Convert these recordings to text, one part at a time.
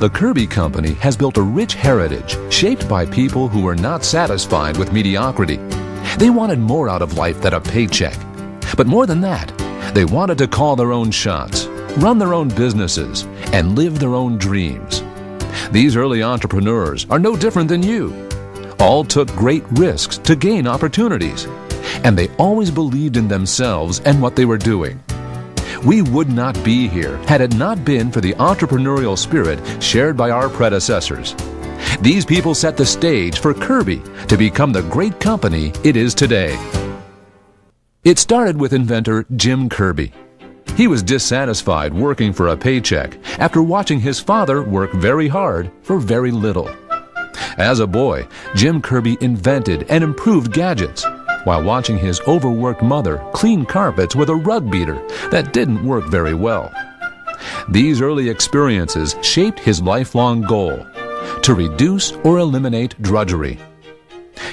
The Kirby Company has built a rich heritage shaped by people who were not satisfied with mediocrity. They wanted more out of life than a paycheck. But more than that, they wanted to call their own shots, run their own businesses, and live their own dreams. These early entrepreneurs are no different than you. All took great risks to gain opportunities, and they always believed in themselves and what they were doing. We would not be here had it not been for the entrepreneurial spirit shared by our predecessors. These people set the stage for Kirby to become the great company it is today. It started with inventor Jim Kirby. He was dissatisfied working for a paycheck after watching his father work very hard for very little. As a boy, Jim Kirby invented and improved gadgets while watching his overworked mother clean carpets with a rug beater that didn't work very well. These early experiences shaped his lifelong goal: to reduce or eliminate drudgery.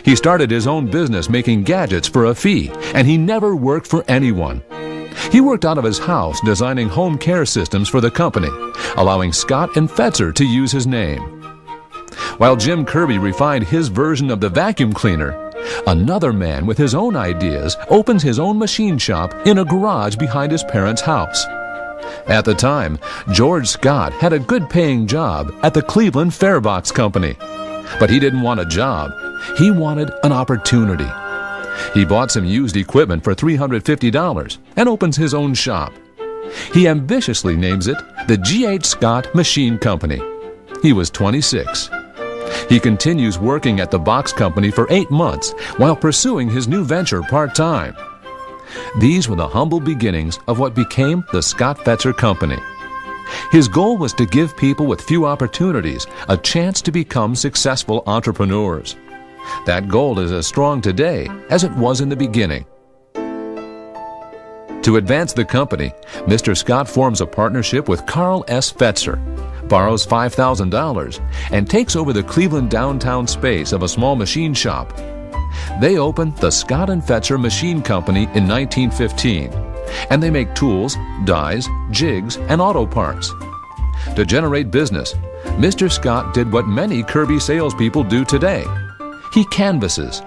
He started his own business making gadgets for a fee, and he never worked for anyone. He worked out of his house designing home care systems for the company, allowing Scott and Fetzer to use his name. While Jim Kirby refined his version of the vacuum cleaner, another man with his own ideas opens his own machine shop in a garage behind his parents' house. At the time, George Scott had a good-paying job at the Cleveland Farebox Company. But he didn't want a job. He wanted an opportunity. He bought some used equipment for $350 and opens his own shop. He ambitiously names it the G.H. Scott Machine Company. He was 26. He continues working at the box company for 8 months while pursuing his new venture part-time. These were the humble beginnings of what became the Scott Fetzer Company. His goal was to give people with few opportunities a chance to become successful entrepreneurs. That goal is as strong today as it was in the beginning. To advance the company, Mr. Scott forms a partnership with Carl S. Fetzer, borrows $5,000, and takes over the Cleveland downtown space of a small machine shop. They open the Scott and Fetzer Machine Company in 1915, and they make tools, dies, jigs, and auto parts. To generate business, Mr. Scott did what many Kirby salespeople do today. He canvasses.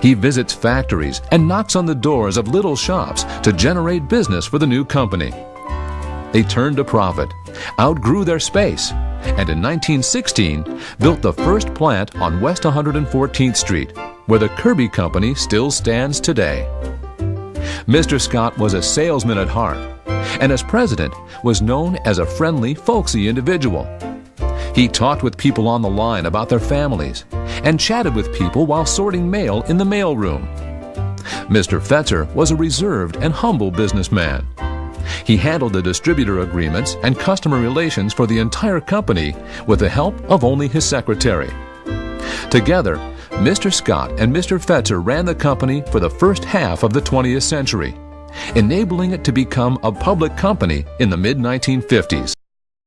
He visits factories and knocks on the doors of little shops to generate business for the new company. They turned a profit, outgrew their space, and in 1916 built the first plant on West 114th Street, where the Kirby Company still stands today. Mr. Scott was a salesman at heart, and as president was known as a friendly, folksy individual. He talked with people on the line about their families and chatted with people while sorting mail in the mailroom. Mr. Fetzer was a reserved and humble businessman. He handled the distributor agreements and customer relations for the entire company with the help of only his secretary. Together, Mr. Scott and Mr. Fetzer ran the company for the first half of the 20th century, enabling it to become a public company in the mid-1950s.